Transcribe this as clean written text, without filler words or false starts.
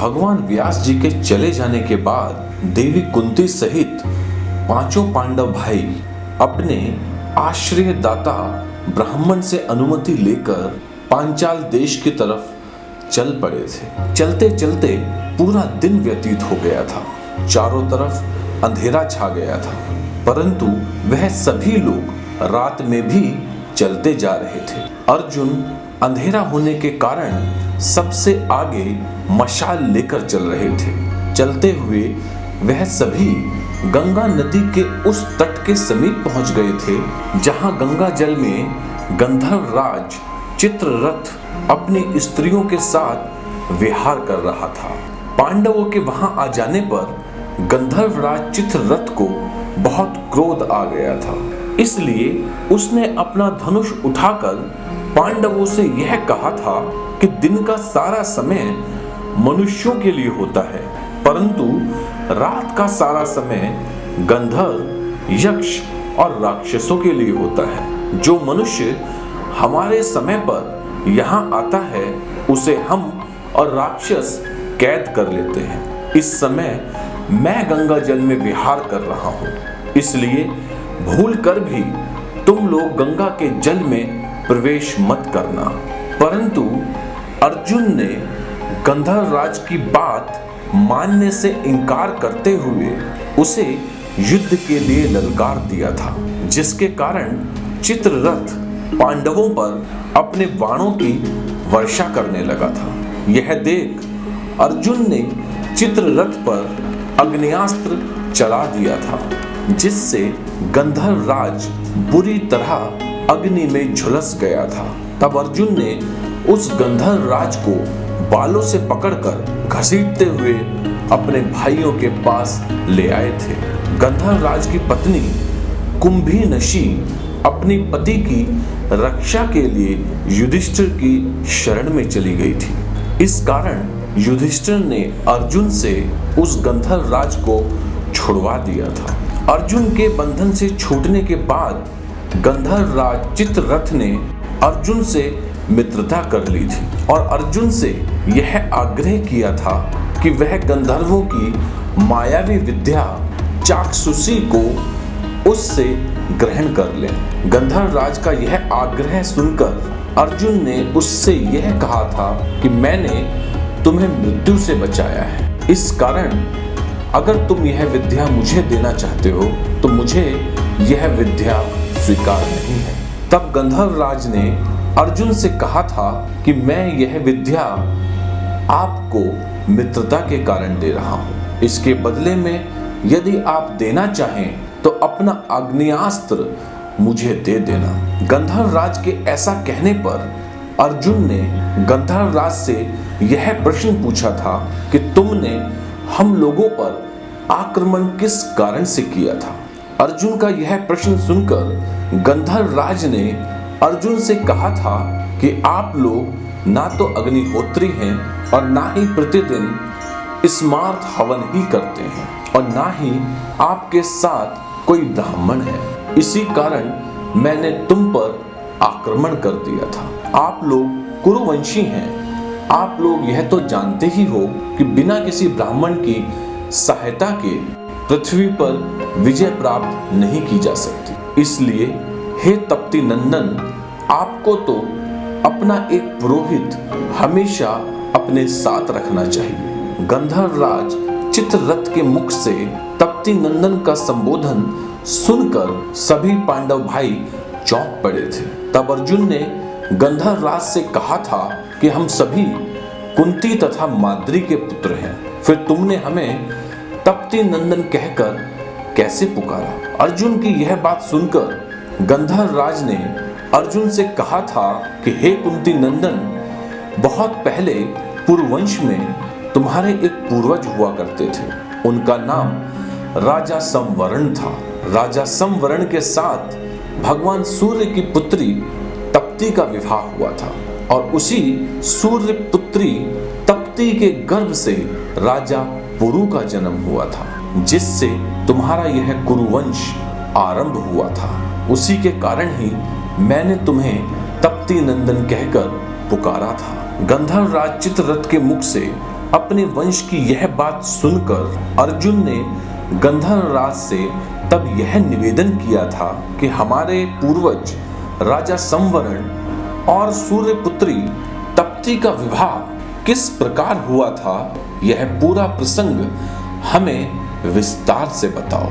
भगवान व्यास जी के चले जाने के बाद देवी कुंती सहित पांचों पांडव भाई अपने आश्रयदाता ब्राह्मण से अनुमति लेकर पांचाल देश की तरफ चल पड़े थे। चलते चलते पूरा दिन व्यतीत हो गया था। चारों तरफ अंधेरा छा गया था, परंतु वह सभी लोग रात में भी चलते जा रहे थे। अर्जुन अंधेरा होने के कारण सबसे आगे मशाल लेकर चल रहे थे। चलते हुए वह सभी गंगा नदी के उस तट के समीप पहुंच गए थे जहां गंगा जल में गंधर्व राज चित्ररथ अपनी स्त्रियों के साथ विहार कर रहा था। पांडवों के वहां आ जाने पर गंधर्व राज चित्ररथ को बहुत क्रोध आ गया था, इसलिए उसने अपना धनुष उठाकर पांडवों से यह कहा था कि दिन का सारा समय मनुष्यों के लिए होता है, परंतु रात का सारा समय गंधर्व, यक्ष और राक्षसों के लिए होता है। जो मनुष्य हमारे समय पर यहाँ आता है उसे हम और राक्षस कैद कर लेते हैं। इस समय मैं गंगा जल में विहार कर रहा हूँ, इसलिए भूल कर भी तुम लोग गंगा के जल में प्रवेश मत करना। परंतु अर्जुन ने गंधर्व राज की बात मानने से इनकार करते हुए उसे युद्ध के लिए ललकार दिया था, जिसके कारण चित्ररथ पांडवों पर अपने बाणों की वर्षा करने लगा था। यह देख अर्जुन ने चित्ररथ पर अग्न्यास्त्र चला दिया था, जिससे गंधर्व राज बुरी तरह अग्नि में झुलस गया था। तब अर्जुन ने उस गंधर्व राज को बालों से पकड़कर घसीटते हुए अपने भाइयों के पास ले आए थे। गंधर्व राज की पत्नी कुंभीनशी अपनी पति की रक्षा के लिए युधिष्ठिर की शरण में चली गई थी। इस कारण युधिष्ठिर ने अर्जुन से उस गंधर्व राज को छुड़वा दिया था। अर्जुन के बंधन से छूटने के बाद गंधर्व राज चित्ररथ ने अर्जुन से मित्रता कर ली थी और अर्जुन से यह आग्रह किया था कि वह गंधर्वों की मायावी विद्या चाक्षुषी को उससे ग्रहण कर ले। गंधर्व राज का यह आग्रह सुनकर अर्जुन ने उससे यह कहा था कि मैंने तुम्हें मृत्यु से बचाया है, इस कारण अगर तुम यह विद्या मुझे देना चाहते हो तो मुझे यह विद्या स्वीकार नहीं है। तब गंधर्व राज ने अर्जुन से कहा था कि मैं यह विद्या आपको मित्रता के कारण दे रहा हूँ, इसके बदले में यदि आप देना चाहें तो अपना आग्नेयास्त्र मुझे दे देना। गंधर्व राज के ऐसा कहने पर अर्जुन ने गंधर्व राज से यह प्रश्न पूछा था कि तुमने हम लोगों पर आक्रमण किस कारण से किया था। अर्जुन का यह प्रश्न सुनकर गंधर्व राज ने अर्जुन से कहा था कि आप लोग ना तो अग्निहोत्री हैं और ना ही प्रतिदिन स्मार्त हवन ही करते हैं और ना ही आपके साथ कोई ब्राह्मण है, इसी कारण मैंने तुम पर आक्रमण कर दिया था। आप लोग कुरुवंशी हैं, आप लोग यह तो जानते ही हो कि बिना किसी ब्राह्मण की सहायता के पृथ्वी पर विजय प्राप्त नहीं की जा सकती। इसलिए हे तप्ती नंदन, आपको तो अपना एक पुरोहित हमेशा अपने साथ रखना चाहिए। गंधर्व राज चित्ररथ के मुख से तप्ती नंदन का संबोधन सुनकर सभी पांडव भाई चौंक पड़े थे। तब अर्जुन ने गंधर्व राज से कहा था कि हम सभी कुंती तथा माद्री के पुत्र हैं, फिर तुमने हमें तप्ती नंदन कहकर कैसे पुकारा। अर्जुन की यह बात सुनकर गंधर्व राज ने अर्जुन से कहा था कि हे कुंती नंदन, बहुत पहले पूर्ववंश में तुम्हारे एक पूर्वज हुआ करते थे, उनका नाम राजा संवरण था। राजा संवरण के साथ भगवान सूर्य की पुत्री तप्ती का विवाह हुआ था और उसी सूर्य पुत्री तप्ती के गर्भ से राजा पुरु का जन्म हुआ था, जिससे तुम्हारा यह कुरुवंश आरंभ हुआ था। उसी के कारण ही मैंने तुम्हें तप्ती नंदन कहकर पुकारा था। गंधर्व राज चित्ररथ के मुख से अपने वंश की यह बात सुनकर अर्जुन ने गंधर्वराज से तब यह निवेदन किया था कि हमारे पूर्वज राजा संवरण और सूर्यपुत्री तप्ती का विवाह किस प्रकार हुआ था, यह पूरा प्रसंग हमें विस्तार से बताओ।